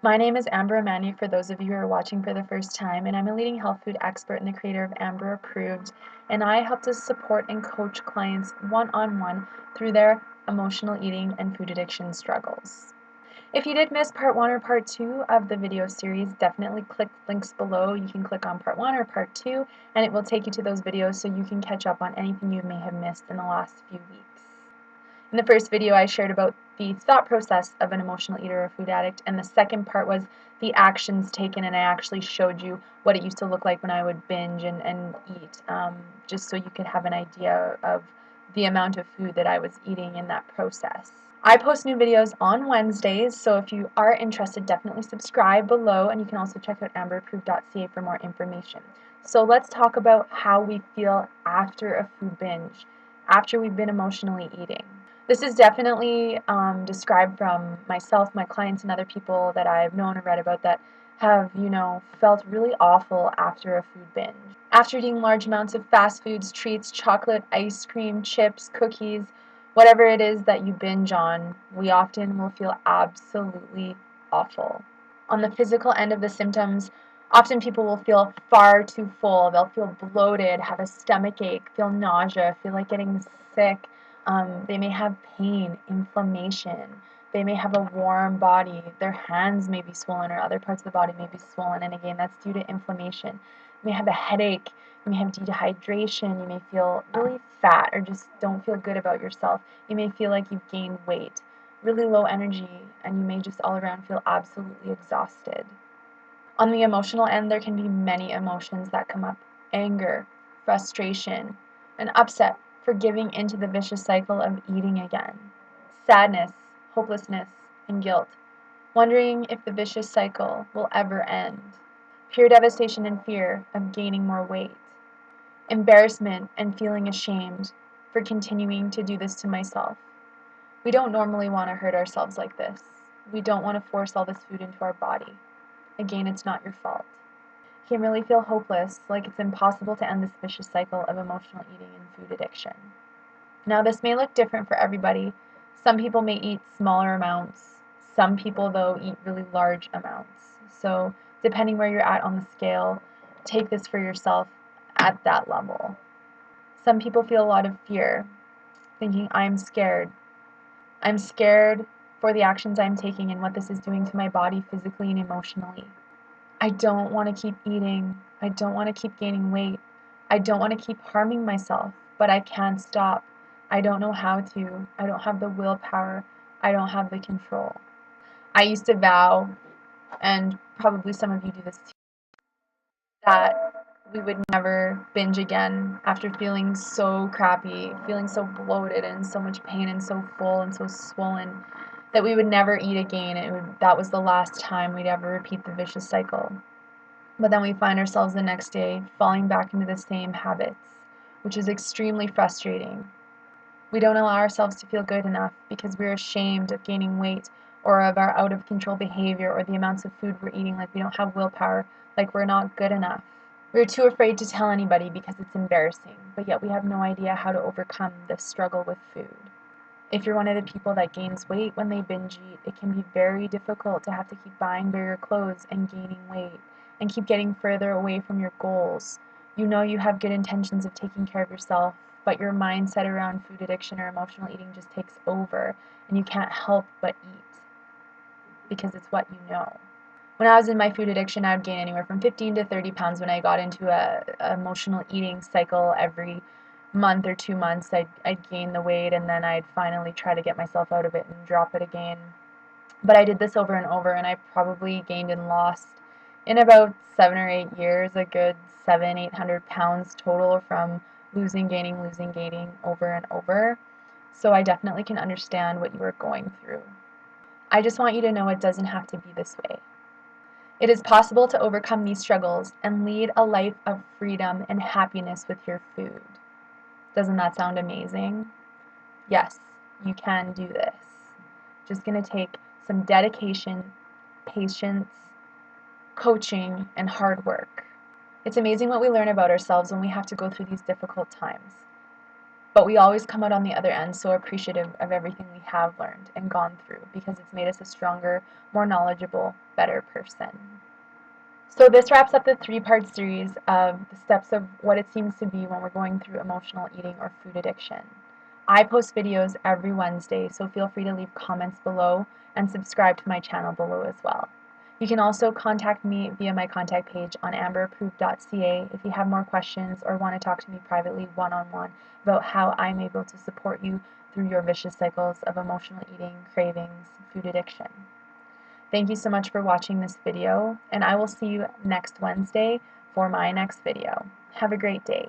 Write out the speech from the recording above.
My name is Amber Amani for those of you who are watching for the first time, and I'm a leading health food expert and the creator of Amber Approved, and I help to support and coach clients one-on-one through their emotional eating and food addiction struggles. If you did miss part 1 or part 2 of the video series, definitely click links below. You can click on part 1 or part 2, and it will take you to those videos so you can catch up on anything you may have missed in the last few weeks. In the first video, I shared about the thought process of an emotional eater or food addict, and the second part was the actions taken, and I actually showed you what it used to look like when I would binge and eat, just so you could have an idea of the amount of food that I was eating in that process. I post new videos on Wednesdays, so if you are interested, definitely subscribe below, and you can also check out amberapproved.ca for more information. So let's talk about how we feel after a food binge, after we've been emotionally eating. This is definitely described from myself, my clients, and other people that I've known or read about that have, felt really awful after a food binge. After eating large amounts of fast foods, treats, chocolate, ice cream, chips, cookies, whatever it is that you binge on, we often will feel absolutely awful. On the physical end of the symptoms, often people will feel far too full. They'll feel bloated, have a stomach ache, feel nausea, feel like getting sick. They may have pain, inflammation. They may have a warm body. Their hands may be swollen, or other parts of the body may be swollen. And again, that's due to inflammation. You may have a headache. You may have dehydration. You may feel really fat or just don't feel good about yourself. You may feel like you've gained weight, really low energy, and you may just all around feel absolutely exhausted. On the emotional end, there can be many emotions that come up: anger, frustration, and upset for giving into the vicious cycle of eating again, sadness, hopelessness, and guilt, wondering if the vicious cycle will ever end, pure devastation and fear of gaining more weight, embarrassment and feeling ashamed for continuing to do this to myself. We don't normally want to hurt ourselves like this. We don't want to force all this food into our body. Again, it's not your fault. You can really feel hopeless, like it's impossible to end this vicious cycle of emotional eating and food addiction. Now, this may look different for everybody. Some people may eat smaller amounts. Some people, though, eat really large amounts. So, depending where you're at on the scale, take this for yourself at that level. Some people feel a lot of fear, thinking, I'm scared. I'm scared for the actions I'm taking and what this is doing to my body physically and emotionally. I don't want to keep eating. I don't want to keep gaining weight. I don't want to keep harming myself, but I can't stop. I don't know how to. I don't have the willpower. I don't have the control. I used to vow, and probably some of you do this too, that we would never binge again after feeling so crappy, feeling so bloated and so much pain and so full and so swollen, that we would never eat again. That was the last time we'd ever repeat the vicious cycle. But then we find ourselves the next day falling back into the same habits, which is extremely frustrating. We don't allow ourselves to feel good enough because we're ashamed of gaining weight or of our out of control behavior or the amounts of food we're eating, like we don't have willpower, like we're not good enough. We're too afraid to tell anybody because it's embarrassing, but yet we have no idea how to overcome this struggle with food. If you're one of the people that gains weight when they binge eat, it can be very difficult to have to keep buying bigger clothes and gaining weight and keep getting further away from your goals. You know you have good intentions of taking care of yourself, but your mindset around food addiction or emotional eating just takes over, and you can't help but eat because it's what you know. When I was in my food addiction, I would gain anywhere from 15 to 30 pounds. When I got into a emotional eating cycle, every month or 2 months, I'd gain the weight, and then I'd finally try to get myself out of it and drop it again. But I did this over and over, and I probably gained and lost in about 7 or 8 years a good 700-800 pounds total from losing, gaining, over and over. So I definitely can understand what you are going through. I just want you to know it doesn't have to be this way. It is possible to overcome these struggles and lead a life of freedom and happiness with your food. Doesn't that sound amazing? Yes, you can do this. Just going to take some dedication, patience, coaching, and hard work. It's amazing what we learn about ourselves when we have to go through these difficult times. But we always come out on the other end so appreciative of everything we have learned and gone through, because it's made us a stronger, more knowledgeable, better person. So this wraps up the 3-part series of the steps of what it seems to be when we're going through emotional eating or food addiction. I post videos every Wednesday, so feel free to leave comments below and subscribe to my channel below as well. You can also contact me via my contact page on amberapproved.ca if you have more questions or want to talk to me privately one-on-one about how I'm able to support you through your vicious cycles of emotional eating, cravings, food addiction. Thank you so much for watching this video, and I will see you next Wednesday for my next video. Have a great day.